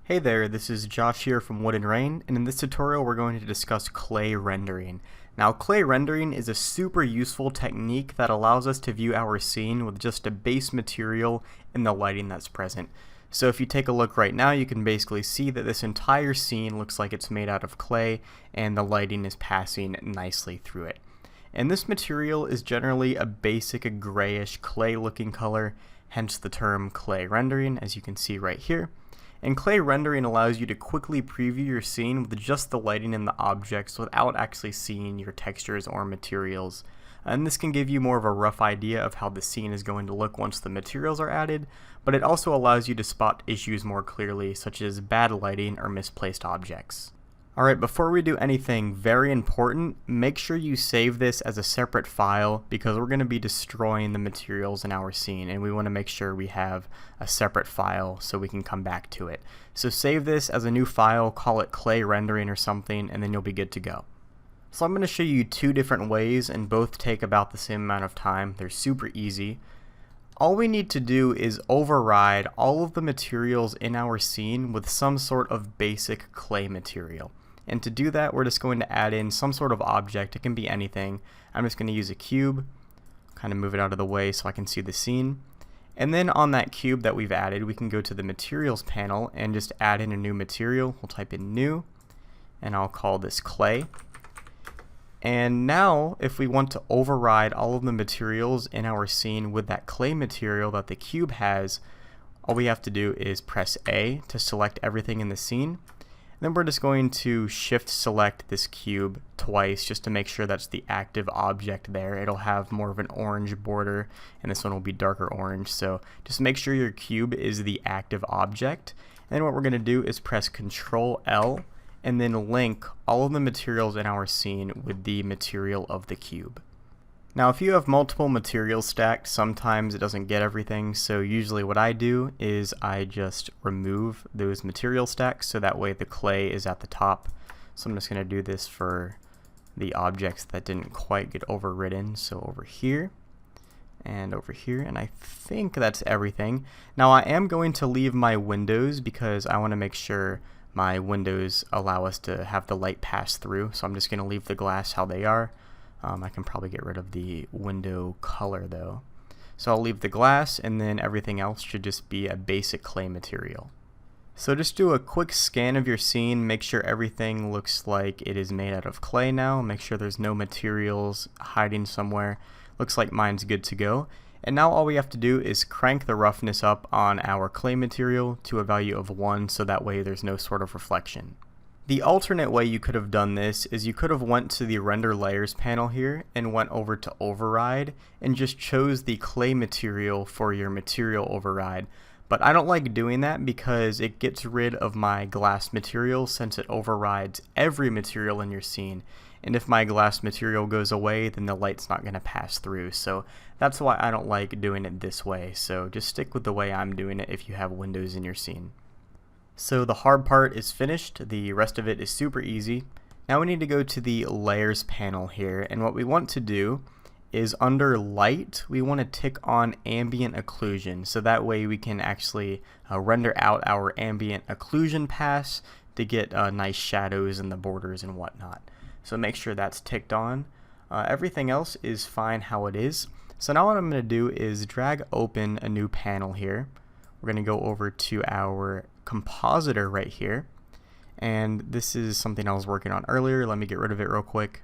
Hey there, this is Josh here from Wood and Rain, and in this tutorial we're going to discuss clay rendering. Now, clay rendering is a super useful technique that allows us to view our scene with just a base material and the lighting that's present. So if you take a look right now, you can basically see that this entire scene looks like it's made out of clay and the lighting is passing nicely through it. And this material is generally a basic grayish clay looking color, hence the term clay rendering, as you can see right here. And clay rendering allows you to quickly preview your scene with just the lighting and the objects without actually seeing your textures or materials. And this can give you more of a rough idea of how the scene is going to look once the materials are added, but it also allows you to spot issues more clearly, such as bad lighting or misplaced objects. Alright, before we do anything very important, make sure you save this as a separate file because we're going to be destroying the materials in our scene and we want to make sure we have a separate file so we can come back to it. So save this as a new file, call it clay rendering or something, and then you'll be good to go. So I'm going to show you two different ways and both take about the same amount of time. They're super easy. All we need to do is override all of the materials in our scene with some sort of basic clay material. And to do that, we're just going to add in some sort of object. It can be anything. I'm just going to use a cube, kind of move it out of the way so I can see the scene. And then on that cube that we've added, we can go to the materials panel and just add in a new material. We'll type in new, and I'll call this clay. And now, if we want to override all of the materials in our scene with that clay material that the cube has, all we have to do is press A to select everything in the scene. Then we're just going to shift select this cube twice just to make sure that's the active object there. It'll have more of an orange border and this one will be darker orange. So just make sure your cube is the active object. And then what we're going to do is press Ctrl L and then link all of the materials in our scene with the material of the cube. Now if you have multiple materials stacked, sometimes it doesn't get everything, so usually what I do is I just remove those material stacks so that way the clay is at the top. So I'm just going to do this for the objects that didn't quite get overridden, so over here and over here, and I think that's everything. Now I am going to leave my windows because I want to make sure my windows allow us to have the light pass through, so I'm just going to leave the glass how they are. I can probably get rid of the window color though. So I'll leave the glass and then everything else should just be a basic clay material. So just do a quick scan of your scene, make sure everything looks like it is made out of clay now, make sure there's no materials hiding somewhere. Looks like mine's good to go. And now all we have to do is crank the roughness up on our clay material to a value of 1 so that way there's no sort of reflection. The alternate way you could have done this is you could have went to the render layers panel here and went over to override and just chose the clay material for your material override. But I don't like doing that because it gets rid of my glass material since it overrides every material in your scene. And if my glass material goes away, then the light's not going to pass through. So that's why I don't like doing it this way. So just stick with the way I'm doing it if you have windows in your scene. So the hard part is finished, the rest of it is super easy. Now we need to go to the layers panel here, and what we want to do is under light, we want to tick on ambient occlusion, so that way we can actually render out our ambient occlusion pass to get nice shadows in the borders and whatnot. So make sure that's ticked on. Everything else is fine how it is. So now what I'm going to do is drag open a new panel here. We're going to go over to our compositor right here, and this is something I was working on earlier. Let me get rid of it real quick.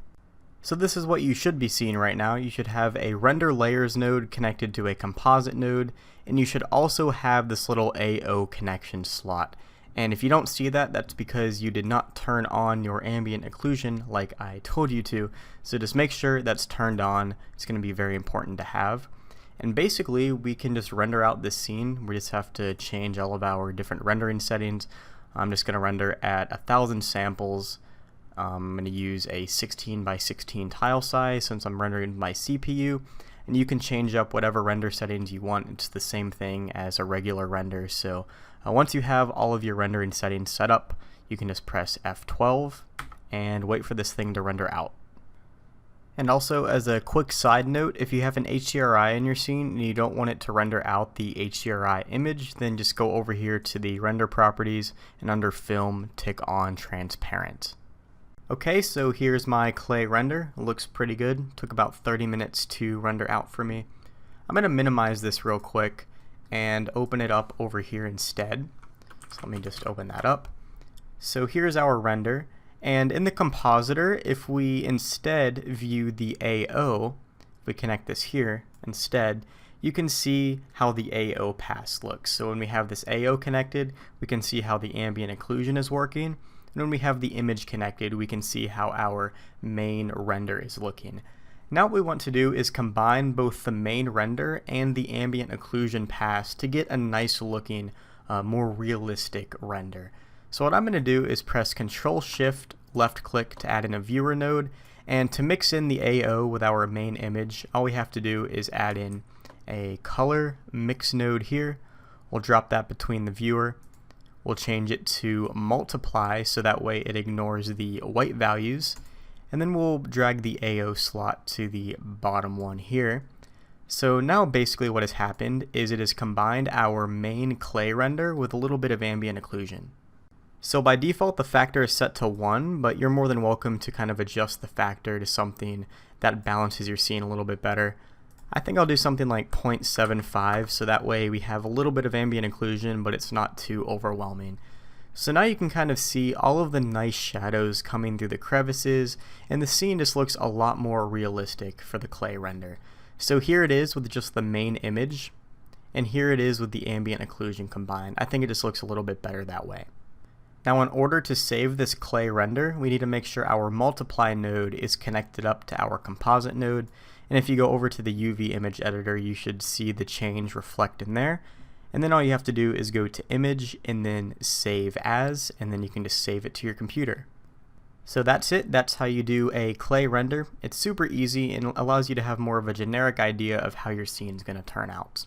So this is what you should be seeing right now. You should have a render layers node connected to a composite node, and you should also have this little AO connection slot. And if you don't see that, that's because you did not turn on your ambient occlusion like I told you to. So just make sure that's turned on. It's going to be very important to have. And basically we can just render out this scene. We just have to change all of our different rendering settings. I'm just going to render at 1,000 samples. I'm going to use a 16 by 16 tile size since I'm rendering my CPU. And you can change up whatever render settings you want. It's the same thing as a regular render. So once you have all of your rendering settings set up, you can just press F12 and wait for this thing to render out. And also, as a quick side note, if you have an HDRI in your scene and you don't want it to render out the HDRI image, then just go over here to the render properties and under film, tick on transparent. Okay, so here's my clay render. It looks pretty good. Took about 30 minutes to render out for me. I'm going to minimize this real quick and open it up over here instead. So let me just open that up. So here's our render. And in the compositor, if we instead view the AO, if we connect this here instead, you can see how the AO pass looks. So when we have this AO connected, we can see how the ambient occlusion is working. And when we have the image connected, we can see how our main render is looking. Now what we want to do is combine both the main render and the ambient occlusion pass to get a nice looking, more realistic render. So what I'm going to do is press Control-Shift, left-click to add in a viewer node, and to mix in the AO with our main image, all we have to do is add in a color mix node here. We'll drop that between the viewer. We'll change it to multiply so that way it ignores the white values, and then we'll drag the AO slot to the bottom one here. So now basically what has happened is it has combined our main clay render with a little bit of ambient occlusion. So by default the factor is set to 1, but you're more than welcome to kind of adjust the factor to something that balances your scene a little bit better. I think I'll do something like 0.75 so that way we have a little bit of ambient occlusion but it's not too overwhelming. So now you can kind of see all of the nice shadows coming through the crevices, and the scene just looks a lot more realistic for the clay render. So here it is with just the main image, and here it is with the ambient occlusion combined. I think it just looks a little bit better that way. Now in order to save this clay render, we need to make sure our multiply node is connected up to our composite node, and if you go over to the UV image editor you should see the change reflect in there, and then all you have to do is go to image and then save as, and then you can just save it to your computer. So that's it. That's how you do a clay render. It's super easy and allows you to have more of a generic idea of how your scene is going to turn out.